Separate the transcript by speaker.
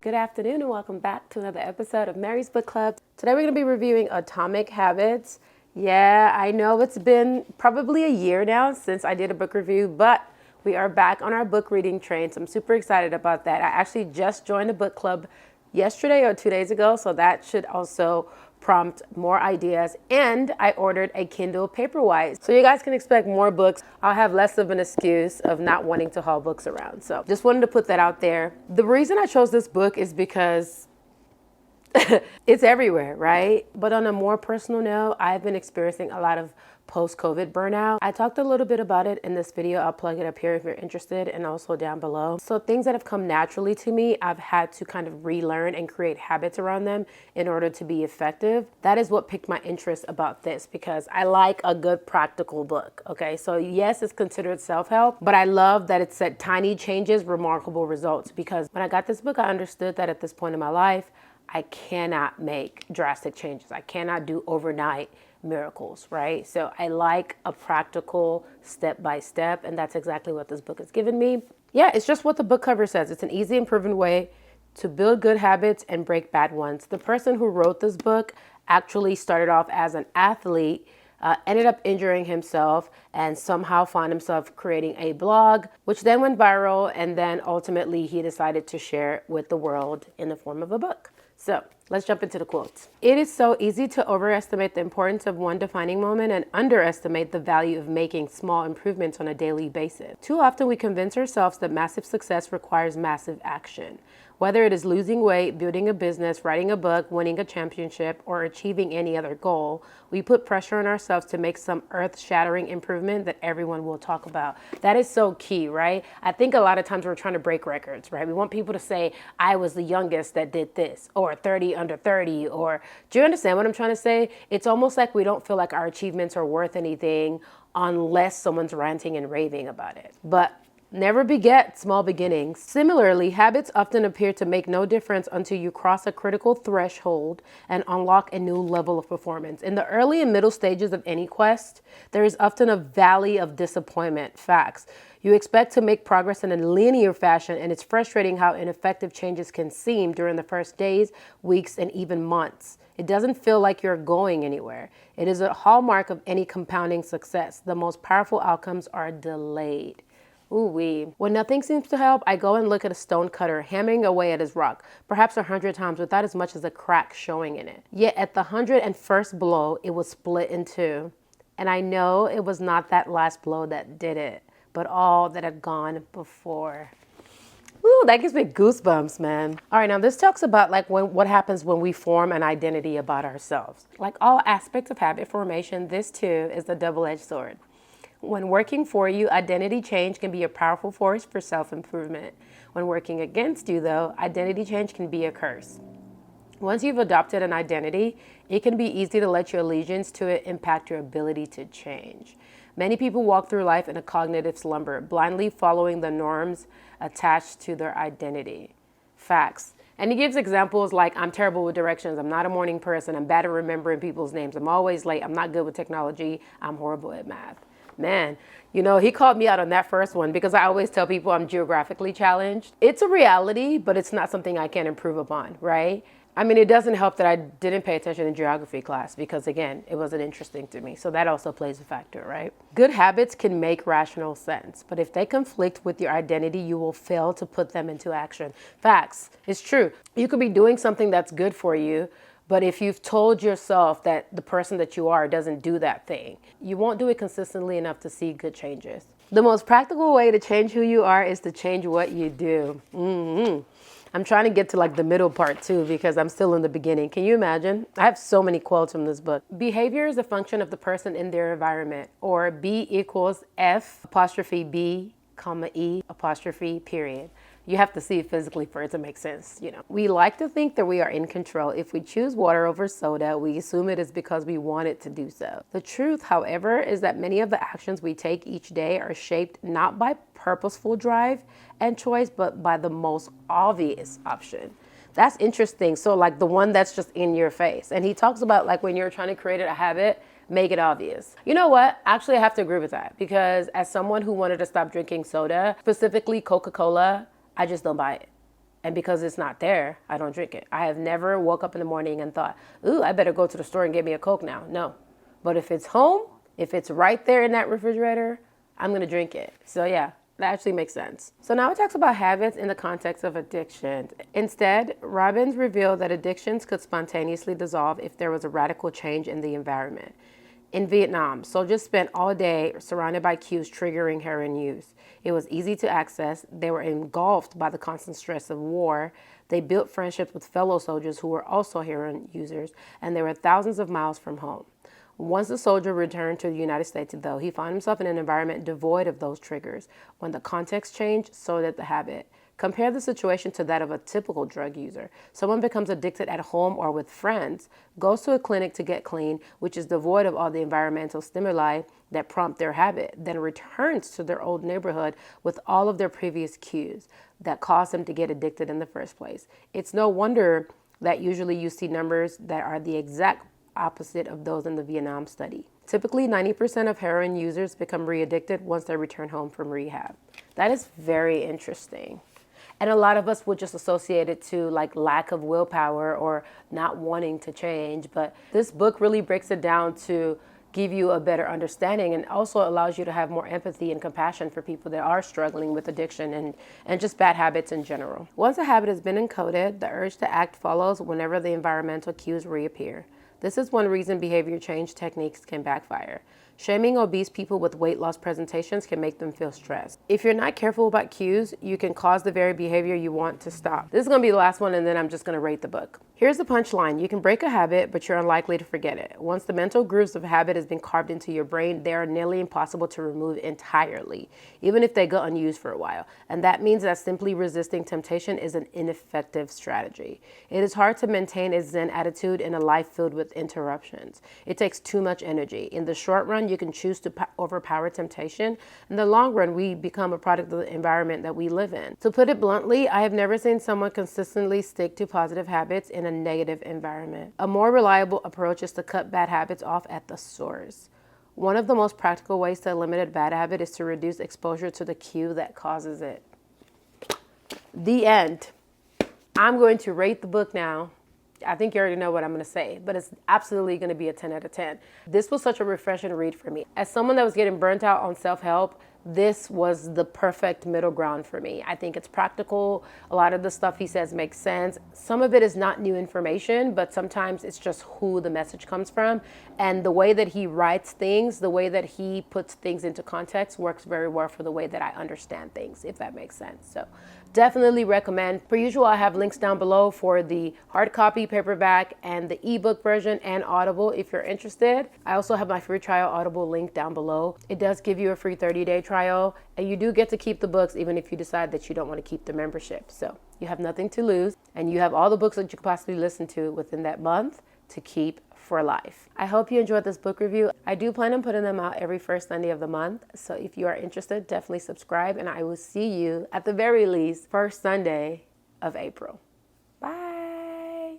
Speaker 1: Good afternoon and welcome back to another episode of Mary's Book Club. Today we're going to be reviewing Atomic Habits. Yeah, I know it's been probably a year now since I did a book review, but we are back on our book reading train, so I'm super excited about that. I actually just joined a book club yesterday or 2 days ago, so that should also prompt more ideas. And I ordered a Kindle Paperwhite, so you guys can expect more books. I'll have less of an excuse of not wanting to haul books around. So just wanted to put that out there. The reason I chose this book is because it's everywhere, right? But on a more personal note, I've been experiencing a lot of post-COVID burnout. I talked a little bit about it in this video. I'll plug it up here if you're interested, and also down below. So things that have come naturally to me, I've had to kind of relearn and create habits around them in order to be effective. That is what piqued my interest about this, because I like a good practical book. Okay, so yes, it's considered self-help, but I love that it said tiny changes, remarkable results, because when I got this book, I understood that at this point in my life, I cannot make drastic changes. I cannot do overnight miracles, right? So I like a practical step-by-step, and that's exactly what this book has given me. Yeah, it's just what the book cover says. It's an easy and proven way to build good habits and break bad ones. The person who wrote this book actually started off as an athlete, ended up injuring himself, and somehow found himself creating a blog, which then went viral, and then ultimately he decided to share it with the world in the form of a book. So let's jump into the quotes. It is so easy to overestimate the importance of one defining moment and underestimate the value of making small improvements on a daily basis. Too often we convince ourselves that massive success requires massive action. Whether it is losing weight, building a business, writing a book, winning a championship, or achieving any other goal, we put pressure on ourselves to make some earth-shattering improvement that everyone will talk about. That is so key, right? I think a lot of times we're trying to break records, right? We want people to say, I was the youngest that did this, or 30 under 30, or do you understand what I'm trying to say? It's almost like we don't feel like our achievements are worth anything unless someone's ranting and raving about it. But never beget small beginnings. Similarly, habits often appear to make no difference until you cross a critical threshold and unlock a new level of performance. In the early and middle stages of any quest, there is often a valley of disappointment. Facts. You expect to make progress in a linear fashion, and it's frustrating how ineffective changes can seem during the first days, weeks, and even months. It doesn't feel like you're going anywhere. It is a hallmark of any compounding success. The most powerful outcomes are delayed. Ooh-wee. When nothing seems to help, I go and look at a stone cutter hammering away at his rock, perhaps 100 times without as much as a crack showing in it. Yet at the 101st blow, it was split in two. And I know it was not that last blow that did it, but all that had gone before. Ooh, that gives me goosebumps, man. All right, now this talks about what happens when we form an identity about ourselves. Like all aspects of habit formation, this too is a double-edged sword. When working for you, identity change can be a powerful force for self-improvement. When working against you, though, identity change can be a curse. Once you've adopted an identity, it can be easy to let your allegiance to it impact your ability to change. Many people walk through life in a cognitive slumber, blindly following the norms attached to their identity. Facts. And he gives examples like, I'm terrible with directions, I'm not a morning person, I'm bad at remembering people's names, I'm always late, I'm not good with technology, I'm horrible at math. Man, you know, he called me out on that first one because I always tell people I'm geographically challenged. It's a reality, but it's not something I can improve upon, right? I mean, it doesn't help that I didn't pay attention in geography class because, again, it wasn't interesting to me. So that also plays a factor, right? Good habits can make rational sense, but if they conflict with your identity, you will fail to put them into action. Facts. It's true. You could be doing something that's good for you, but if you've told yourself that the person that you are doesn't do that thing, you won't do it consistently enough to see good changes. The most practical way to change who you are is to change what you do. I'm trying to get to the middle part too because I'm still in the beginning. Can you imagine? I have so many quotes from this book. Behavior is a function of the person in their environment, or B equals F apostrophe B, comma E apostrophe period. You have to see it physically for it to make sense, you know. We like to think that we are in control. If we choose water over soda, we assume it is because we want it to do so. The truth, however, is that many of the actions we take each day are shaped not by purposeful drive and choice, but by the most obvious option. That's interesting. So the one that's just in your face. And he talks about when you're trying to create a habit, make it obvious. You know what? Actually, I have to agree with that because as someone who wanted to stop drinking soda, specifically Coca-Cola, I just don't buy it. And because it's not there, I don't drink it. I have never woke up in the morning and thought, ooh, I better go to the store and get me a Coke now. No. But if it's home, if it's right there in that refrigerator, I'm going to drink it. So yeah, that actually makes sense. So now it talks about habits in the context of addiction. Instead, Robbins revealed that addictions could spontaneously dissolve if there was a radical change in the environment. In Vietnam, soldiers spent all day surrounded by cues triggering heroin use. It was easy to access. They were engulfed by the constant stress of war. They built friendships with fellow soldiers who were also heroin users, and they were thousands of miles from home. Once the soldier returned to the United States, though, he found himself in an environment devoid of those triggers. When the context changed, so did the habit. Compare the situation to that of a typical drug user. Someone becomes addicted at home or with friends, goes to a clinic to get clean, which is devoid of all the environmental stimuli that prompt their habit, then returns to their old neighborhood with all of their previous cues that caused them to get addicted in the first place. It's no wonder that usually you see numbers that are the exact opposite of those in the Vietnam study. Typically, 90% of heroin users become re-addicted once they return home from rehab. That is very interesting. And a lot of us would just associate it to like lack of willpower or not wanting to change. But this book really breaks it down to give you a better understanding and also allows you to have more empathy and compassion for people that are struggling with addiction and just bad habits in general. Once a habit has been encoded, the urge to act follows whenever the environmental cues reappear. This is one reason behavior change techniques can backfire. Shaming obese people with weight loss presentations can make them feel stressed. If you're not careful about cues, you can cause the very behavior you want to stop. This is going to be the last one, and then I'm just going to rate the book. Here's the punchline. You can break a habit, but you're unlikely to forget it. Once the mental grooves of habit has been carved into your brain, they are nearly impossible to remove entirely, even if they go unused for a while. And that means that simply resisting temptation is an ineffective strategy. It is hard to maintain a Zen attitude in a life filled with interruptions. It takes too much energy. In the short run, you can choose to overpower temptation. In the long run, we become a product of the environment that we live in. To put it bluntly, I have never seen someone consistently stick to positive habits in a negative environment. A more reliable approach is to cut bad habits off at the source. One of the most practical ways to eliminate a bad habit is to reduce exposure to the cue that causes it. The end. I'm going to rate the book now. I think you already know what I'm going to say, but it's absolutely going to be a 10 out of 10. This was such a refreshing read for me. As someone that was getting burnt out on self-help, this was the perfect middle ground for me. I think it's practical. A lot of the stuff he says makes sense. Some of it is not new information, but sometimes it's just who the message comes from. And the way that he writes things, the way that he puts things into context works very well for the way that I understand things, if that makes sense. So definitely recommend. Per usual, I have links down below for the hard copy, paperback, and the ebook version and Audible if you're interested. I also have my free trial Audible link down below. It does give you a free 30-day trial, and you do get to keep the books even if you decide that you don't want to keep the membership. So you have nothing to lose, and you have all the books that you could possibly listen to within that month to keep for life. I hope you enjoyed this book review. I do plan on putting them out every first Sunday of the month. So if you are interested, definitely subscribe, and I will see you at the very least first Sunday of April. Bye.